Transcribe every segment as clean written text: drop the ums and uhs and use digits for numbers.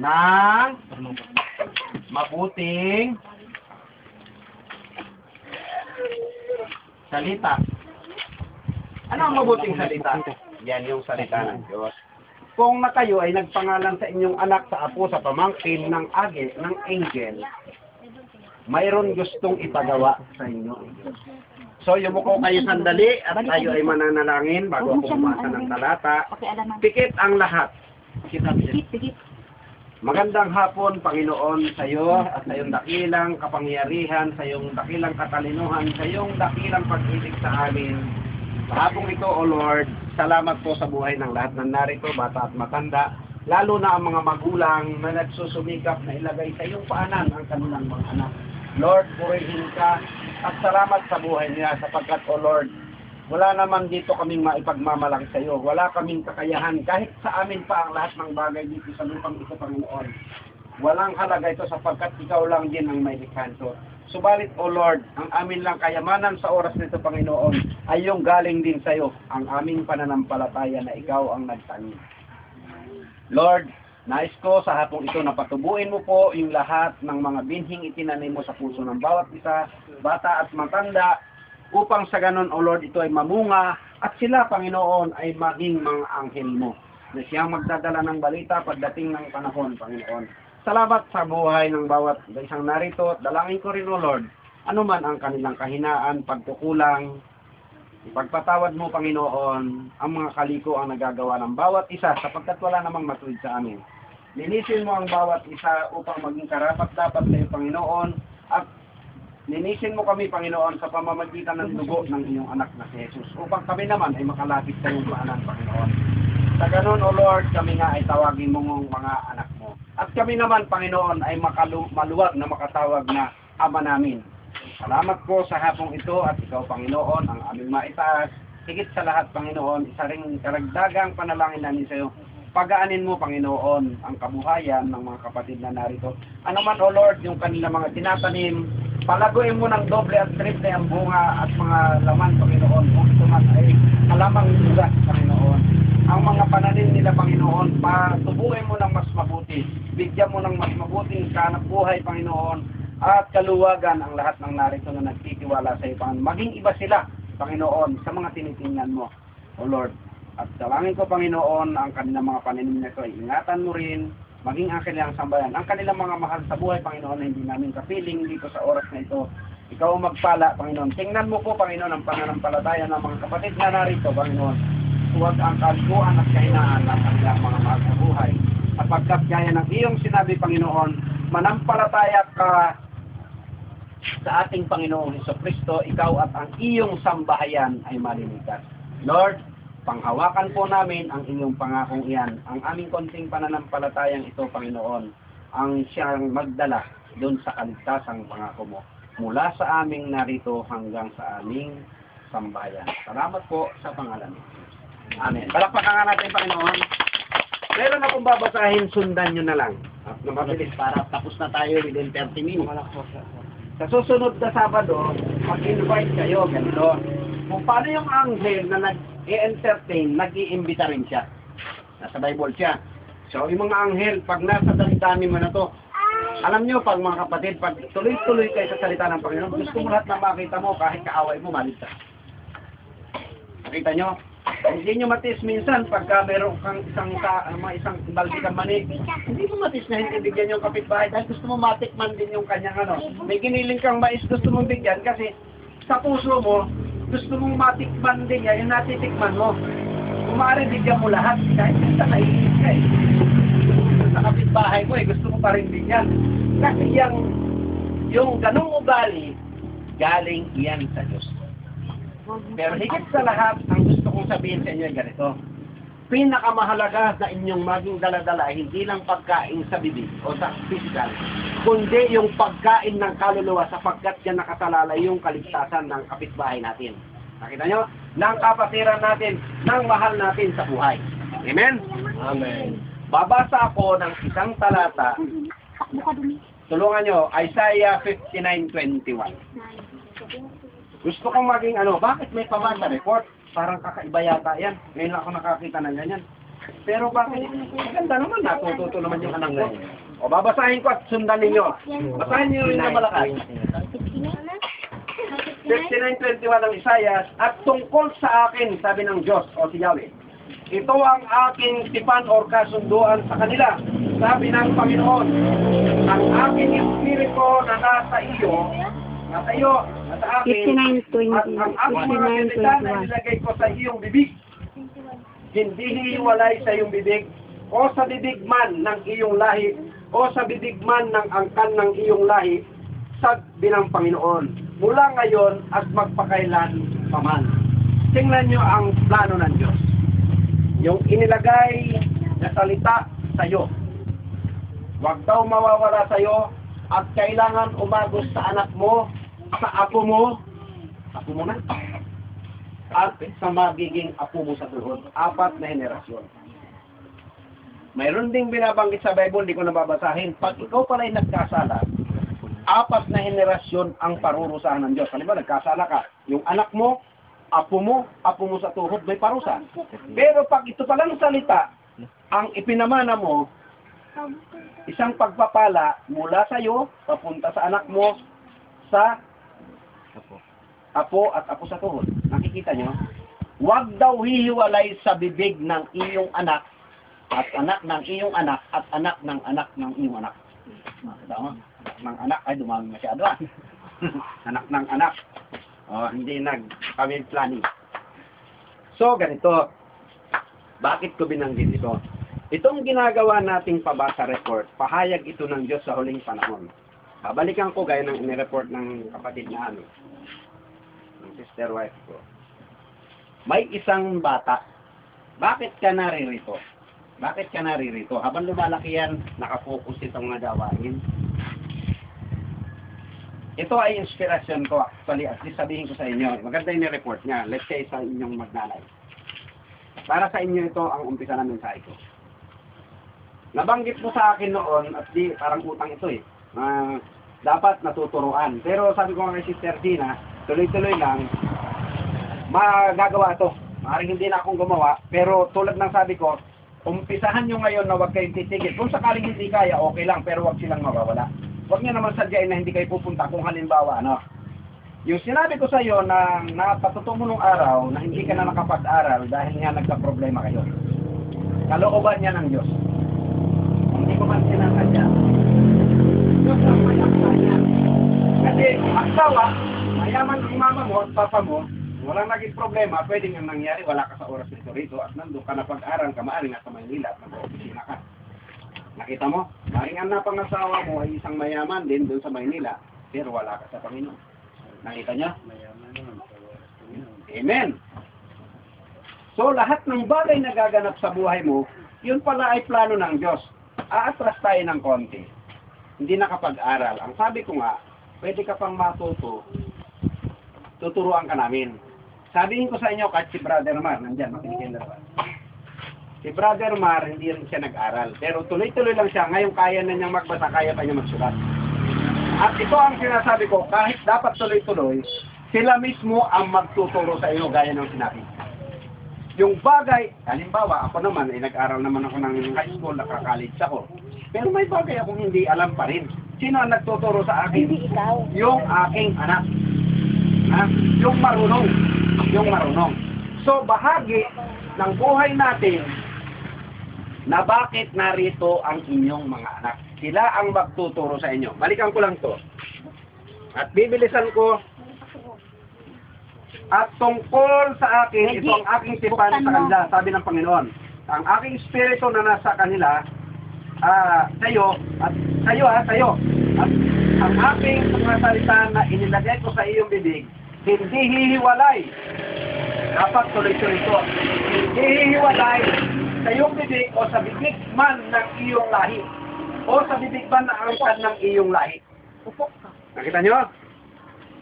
ng mabuting salita. Ano ang mabuting salita? Yan yung salita ng Diyos. Kung na kayo ay nagpangalan sa inyong anak, sa apo, sa pamangkin, ng agi, ng angel, mayroon gustong ipagawa sa inyo. So, yumuko kayo sandali at tayo ay mananalangin bago ako bumasa ng talata. Pikit ang lahat. Pikit. Magandang hapon, Panginoon, sa iyo at sa iyong dakilang kapangyarihan, sa iyong dakilang katalinuhan, sa iyong dakilang pag-ibig sa amin. Sa hapong ito, O Lord, salamat po sa buhay ng lahat ng narito, bata at matanda, lalo na ang mga magulang na nagsusumikap na ilagay sa iyong paanan ang kanilang mga anak. Lord, purihin ka at salamat sa buhay niya sapagkat, O Lord, wala naman dito kaming maipagmamalang sa iyo. Wala kaming kakayahan kahit sa amin pa ang lahat ng bagay dito sa lupang ito, Panginoon. Walang halaga ito sapagkat ikaw lang din ang may likhanto. Subalit, O Lord, ang amin lang kayamanan sa oras nito, Panginoon, ay yung galing din sa iyo, ang aming pananampalataya na ikaw ang nagtanim. Lord, nais ko sa hapong ito na patubuin mo po yung lahat ng mga binhing itinanim mo sa puso ng bawat isa, bata at matanda, upang sa ganon, O Lord, ito ay mamunga at sila, Panginoon, ay maging mga anghel mo na siyang magdadala ng balita pagdating ng panahon, Panginoon. Salamat sa buhay ng bawat isang narito. Dalangin ko rin, O Lord, anuman ang kanilang kahinaan, pagkukulang, ipagpatawad mo, Panginoon, ang mga kaliko ang nagagawa ng bawat isa sapagkat wala namang matuwid sa amin. Linisin mo ang bawat isa upang maging karapat-dapat sa iyo, Panginoon, at linisin mo kami, Panginoon, sa pamamagitan ng dugo ng iyong anak na si Jesus upang kami naman ay makalapit sa iyong paanan, Panginoon. Sa ganon, O Lord, kami nga ay tawagin mo ng mga anak mo. At kami naman, Panginoon, ay maluwag na makatawag na Ama namin. Salamat po sa hapong ito at ikaw, Panginoon, ang aming maitaas. Higit sa lahat, Panginoon, isa ring karagdagang panalangin namin sa iyo. Pagaanin mo, Panginoon, ang kabuhayan ng mga kapatid na narito. Ano man, O Lord, yung kanila mga tinatanim, palaguin mo ng doble at triple ang bunga at mga laman, Panginoon, kung ito man ay kalamang lugas, Panginoon. Ang mga pananim nila, Panginoon, patubuin mo ng mas mabuti. Bigyan mo ng mas mabuting kanap buhay, Panginoon, at kaluwagan ang lahat ng narito na nagtitiwala sa iyo, Panginoon. Maging iba sila, Panginoon, sa mga tinitingnan mo, O Lord. At dalangin ko, Panginoon, ang kanilang mga pananim na ito ay ingatan mo rin, maging ang kanilang sambayan. Ang kanilang mga mahal sa buhay, Panginoon, na hindi namin kapiling dito sa oras na ito. Ikaw ang magpala, Panginoon. Tingnan mo po, Panginoon, ang pananampalataya ng mga kapatid na narito, Panginoon. Huwag ang kalikuan at kahinaan ng kanilang mga mahal sa buhay. Sapagkat gaya ng iyong sinabi, Panginoon, manampalataya ka sa ating Panginoong Jesucristo, ikaw at ang iyong sambahayan ay maliligas. Lord, panghawakan po namin ang inyong pangakong iyan. Ang aming konting pananampalatayang ito, Panginoon, ang siyang magdala doon sa kaligtasang pangako mo. Mula sa aming narito hanggang sa aming sambahayan. Salamat po sa pangalan. Amen. Palakpakan nga natin, Panginoon. Meron akong babasahin, sundan nyo na lang. At na mabilis para tapos na tayo within 30 minutes. Sa susunod na Sabado, mag-invite kayo, ganito. Kung paano yung anghel na nag-i-entertain, nag-i-imbita rin siya. Nasa Bible siya. So, yung mga anghel, pag nasa dalidami mo na to, alam nyo, pag mga kapatid, pag tuloy-tuloy kayo sa salita ng Panginoon, gusto mo lahat na makita mo, kahit kaaway mo, maligtas. Nakita nyo? Hindi nyo matis minsan, pagka meron kang isang baldi kang mani, hindi mo matis na hindi bigyan yung kapitbahay dahil gusto mo matikman din yung kanyang ano. May giniling kang mais, gusto mong bigyan kasi sa puso mo, gusto mong matikman din yan, yung natitikman mo. Kung maaari, bigyan mo lahat, kahit minsan naiinis ka eh. Sa kapitbahay mo gusto mo pa rin bigyan. Kasi yung ganong ugali, galing iyan sa Diyos. Pero higit sa lahat, ang gusto kong sabihin sa inyo ay ganito. Pinakamahalaga na inyong maging daladala ay hindi lang pagkain sa bibig o sa physical, kundi yung pagkain ng kaluluwa sapagkat yan nakasalalay yung kaligtasan ng kapitbahay natin. Nakita nyo? Ng kapatiran natin, ng mahal natin sa buhay. Amen? Amen. Babasa ako ng isang talata. Tulungan nyo, Isaiah 59:21. Gusto kong maging bakit may pabasa report? Parang kakaiba yata yan. Ngayon lang ako nakakita ng ganyan. Pero bakit? Maganda naman, natututo naman yung anak ko. O, babasahin ko at sundan ninyo. Basahin niyo rin na malakas. 59:21 ng Isaias, at tungkol sa akin, sabi ng Diyos, o si Yahweh, ito ang aking tipan o kasunduan sa kanila, sabi ng Panginoon, ang aking espiritu na nasa akin, 59:20. at ang aking mga salita na nilagay ko sa iyong bibig, hindi hiwalay sa iyong bibig, o sa bibig man ng iyong lahi, o sa bibig man ng angkan ng iyong lahi, sabi ng Panginoon, mula ngayon at magpakailan paman. Tingnan nyo ang plano ng Diyos. Yung inilagay na salita sa iyo. Huwag daw mawawala sa iyo at kailangan umagos sa anak mo, sa apo mo na, at sa magiging apo mo sa tuhod. 4 na henerasyon. Mayroon ding binabanggit sa Bible, di ko nababasahin. Pag ikaw pala ay nagkasala, 4 na henerasyon ang parurusahan ng Diyos. Halimbawa, nagkasala ka. Yung anak mo, apo mo sa tuhod, may parusa. Pero pag ito palang salita, ang ipinamana mo, isang pagpapala mula sa iyo, papunta sa anak mo, sa apo at apo sa tuhod. Nakikita nyo? Huwag daw hihiwalay sa bibig ng iyong anak, at anak ng iyong anak, at anak ng iyong anak. Tama? Ng anak ay dumami masyado. Anak ng anak. Hindi kami planning. So, ganito. Bakit ko binanggit ito? Itong ginagawa nating pabasa report, pahayag ito ng Diyos sa huling panahon. Babalikan ko gaya ng inireport ng kapatid na ng sister wife ko. May isang bata. Bakit ka naririto? Bakit ka naririto? Habang lumalaki yan, nakafocus itong mga gawain. Ito ay inspirasyon ko actually, at least sabihin ko sa inyo. Maganda yung report niya. Let's say sa inyong magnanay. Para sa inyo ito ang umpisa ng mensahe ko. Nabanggit mo sa akin noon, at di parang utang ito dapat natuturuan. Pero sabi ko kay Sister Dina, tuloy-tuloy lang, magagawa ito. Maaaring hindi na akong gumawa, pero tulad ng sabi ko, umpisahan nyo ngayon na huwag kayong titigil. Kung sakaling hindi kaya, okay lang, pero huwag silang mawawala. Huwag nyo naman sadyain na hindi kayo pupunta kung halimbawa, yung sinabi ko sa iyo na napatuto mo nung araw na hindi ka na nakapag-aral dahil nga nagka-problema kayo. Kalooban niya ng Diyos. Hindi ko man sinasadya. Diyos ang may aksa niya. Kasi aksawa, mayaman yung mama mo at papa mo, walang naging problema, pwedeng ang nangyari, wala ka sa oras nito rito, at nandun ka na pag-aral ka, maaring at sa Maynila, at nag-opisina ka. Nakita mo? Maaring ang napangasawa mo ay isang mayaman din doon sa Maynila, pero wala ka sa Panginoon. Nakita niya? Amen. So, lahat ng bagay na gaganap sa buhay mo, yun pala ay plano ng Diyos. Aatras tayo ng konti. Hindi nakapag-aral. Ang sabi ko nga, pwede ka pang matuto, tuturuan ka namin. Sabihin ko sa inyo, kahit si Brother Mar, nandyan, makinig na ba? Si Brother Mar, hindi rin siya nag-aral. Pero tuloy-tuloy lang siya. Ngayon, kaya na niyang magbasa, kaya pa niya magsulat. At ito ang sinasabi ko, kahit dapat tuloy-tuloy, sila mismo ang magtuturo sa iyo, gaya ng sinabi. Yung bagay, halimbawa, ako naman, nag-aral naman ako ng high school, naka-college ako. Pero may bagay akong hindi alam pa rin. Sino ang nagtuturo sa akin? Hindi ikaw. Yung aking anak. Yung marunong. So, bahagi ng buhay natin na bakit narito ang inyong mga anak. Sila ang magtuturo sa inyo. Balikan ko lang to. At bibilisan ko. At tungkol sa akin, ito ang aking tipan sa kanila, sabi ng Panginoon. Ang aking espiritu na nasa kanila, sa'yo. At ang aking mga salita na inilagay ko sa iyong bibig, hindi hihiwalay. Dapat tuloy-tuloy ito. Hindi hihiwalay sa iyong bibig o sa bibig man ng iyong lahi. O sa bibig man na angkad ng iyong lahi. Nakita nyo?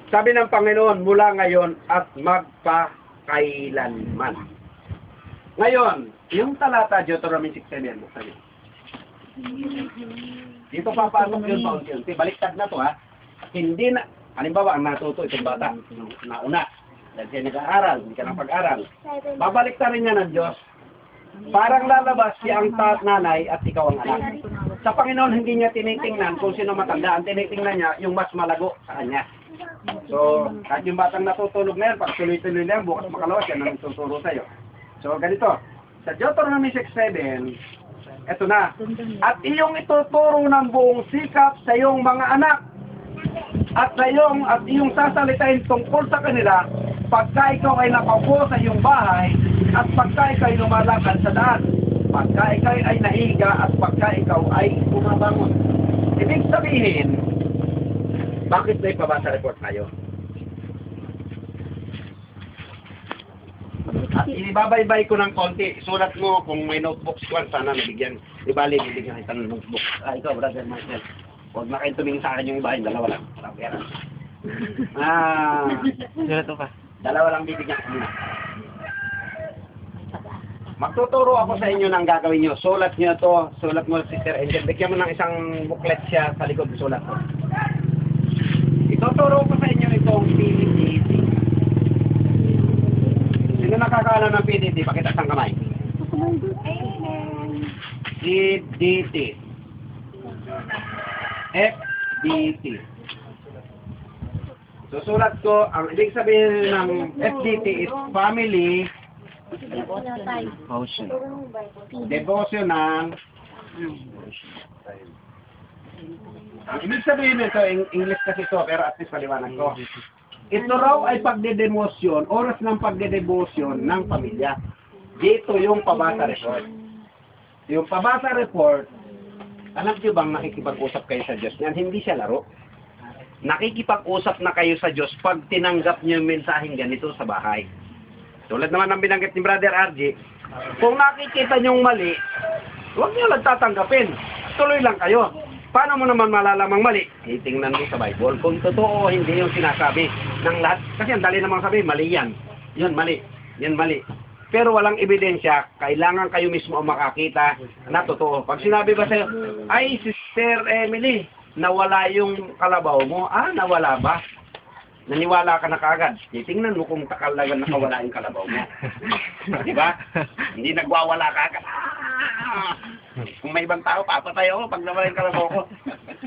Sabi ng Panginoon, mula ngayon at magpakailanman. Ngayon, yung talata, Deuteronomy 6:7, sabi. Dito papasok yun paunti-unti. Baliktad na to Hindi na, halimbawa, ang natuto itong bata, nauna. Dahil siya nag-aaral, hindi ka nang pag-aral. Babalik na rin niya ng Diyos. parang lalabas siya ang nanay at ikaw ang anak. Sa Panginoon, hindi niya tinitingnan kung sino matanda. Ang tinitingnan niya, yung mas malago sa kanya. So, kahit yung batang natutulog na yan, pag tuloy-tuloy lang, bukas makalawas yan ang tuturo sa'yo. So, ganito. Sa Deuteronomy 6:7, eto na. At iyong ituturo ng buong sikap sa iyong mga anak. At iyong sasalitain tungkol sa kanila pagka ikaw ay nakaupo sa iyong bahay at pagka ikaw ay lumalakad sa daan, pagka ikaw ay nahiga at pagka ikaw ay bumabangon. Ibig sabihin, bakit may pabasa report tayo? At inibabaybay ko ng konti. Sulat mo kung may notebooks ko, sana nabigyan. Ibali, bibigyan kita ng notebook. Ikaw, brother Marcel. Huwag na kayong tumingin sa akin yung iba, yung dalawa lang. Walang pera. Sulat mo pa. Dalawa lang bibigyan ko muna. Magtuturo ako sa inyo ng gagawin nyo. Sulat nyo to. Sulat mo, Sister Angel. Bigyan mo ng isang booklet siya sa likod ng sulat ko. Ituturo ko sa inyo itong PDT. Sino nakakaalam ng PDT? Pakita ang kamay. PDT. FDT. Susulat ko, ang ibig sabihin ng FDT is Family Devotional. Ang ibig sabihin nito, English kasi ito, pero at least paliwanag ko. Ito raw ay pagdedemosyon, oras ng pagdedemosyon ng pamilya. Dito yung pabasa report. Yung pabasa report, alam niyo bang nakikipag-usap kayo sa Diyos? Yan, hindi siya laro. Nakikipag-usap na kayo sa Diyos pag tinanggap niyo yung mensaheng ganito sa bahay. Tulad naman ng binanggit ni Brother RJ, kung nakikita niyong mali, huwag niyo lang tatanggapin. Tuloy lang kayo. Paano mo naman malalamang mali? Itingnan mo sa Bible. Kung totoo o hindi yung sinasabi ng lahat. Kasi ang dali namang sabi, mali yan. Yun, mali. Yan, mali. Pero walang ebidensya, kailangan kayo mismo ang makakita na totoo. Pag sinabi ba sa'yo, ay, Sister Emily, nawala yung kalabaw mo. Ah, nawala ba? Naniwala ka na kaagad. Titingnan mo kung takalagan nakawala yung kalabaw mo. Di ba? Hindi nagwawala ka agad. Kung may ibang tao, papatay ako pag nawala yung kalabaw ko.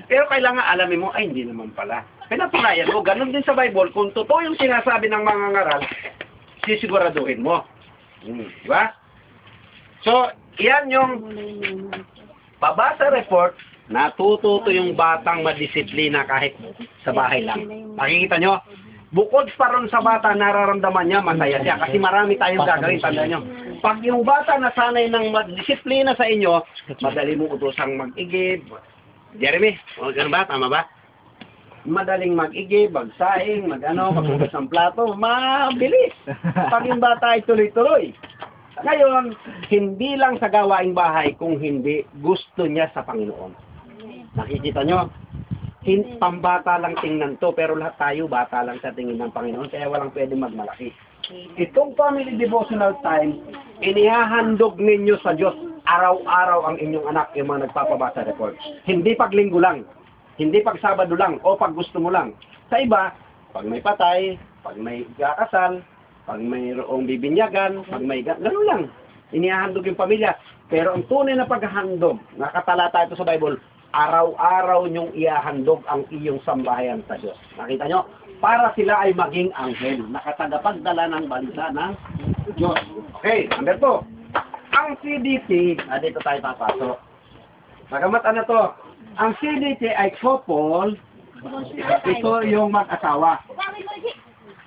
Pero kailangan alamin mo, ay, hindi naman pala. Pinatunayan mo, ganun din sa Bible. Kung totoo yung sinasabi ng mga ngaral, sisiguraduhin mo. Di ba? So, yan yung pabasa report, natututo yung batang madisiplina kahit sa bahay lang. Nakikita nyo? Bukod pa ron sa bata, nararamdaman niya, masaya siya. Kasi marami tayong gagawin, tanda nyo. Pag yung bata nasanay ng madisiplina sa inyo, madali mong utosang mag-igib. Jeremy, o gano'n ba? Tama ba? Madaling mag-igib, magsaing, maghugas ng plato, mabilis. Pag yung bata ay tuloy-tuloy. Ngayon, hindi lang sa gawaing bahay kung hindi gusto niya sa Panginoon. Nakikita nyo? Pambata lang tingnan to, pero lahat tayo bata lang sa tingin ng Panginoon, kaya walang pwede magmalaki. Itong family devotional time, inihahandog ninyo sa Diyos araw-araw ang inyong anak, yung mga nagpapabasa report. Hindi pag linggo lang, hindi pag Sabado lang, o pag gusto mo lang. Sa iba, pag may patay, pag may kakasal, pag mayroong bibinyagan, pag may gano'n lang. Inihahandog yung pamilya. Pero ang tunay na paghahandog, nakatalata ito sa Bible, araw-araw niyong iahandog ang iyong sambahayan sa Diyos. Nakita nyo? Para sila ay maging anghel, nakatagapagdala ng balita ng Diyos. Okay, number 2. Ang CDT, dito tayo papasok. Bagamat ano to, ang CDT ay couple, ito yung mag-asawa.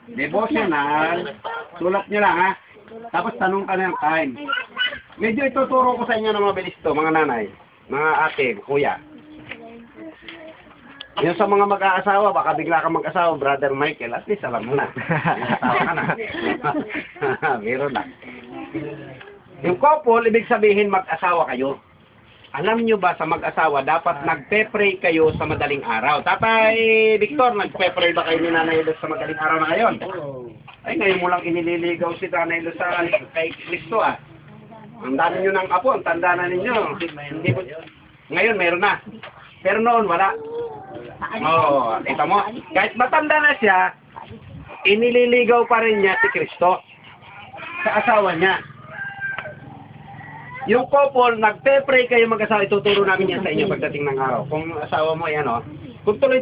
Devotional, sulat nyo lang ha. Tapos tanong ka na yung time. Medyo ituturo ko sa inyo ng mabilis to, mga nanay, mga ate, kuya. Yung sa mga mag-aasawa, baka bigla ka mag-asawa, Brother Michael, at least alam mo na. Asawa ka na. Meron na. Yung couple, ibig sabihin mag-asawa kayo. Alam nyo ba sa mag-asawa, dapat nagpe-pray kayo sa madaling araw. Tatay Victor, nagpe-pray ba kayo ni Nanay Luz sa madaling araw na ngayon? Ay, ngayon mo lang inililigaw si Nanay Luz sa kay Kristo ah. Ang dami nyo ng apo, ang tanda na ninyo. Hindi mo, ngayon meron na. Pero noon wala. Oo, ito mo. Kahit matanda na siya, inililigaw pa rin niya si Kristo sa asawa niya. Yung couple, nagpe-pray kayo mag-asawa, ituturo namin yan sa inyo pagdating ng araw. Kung asawa mo ay ano, kung tuloy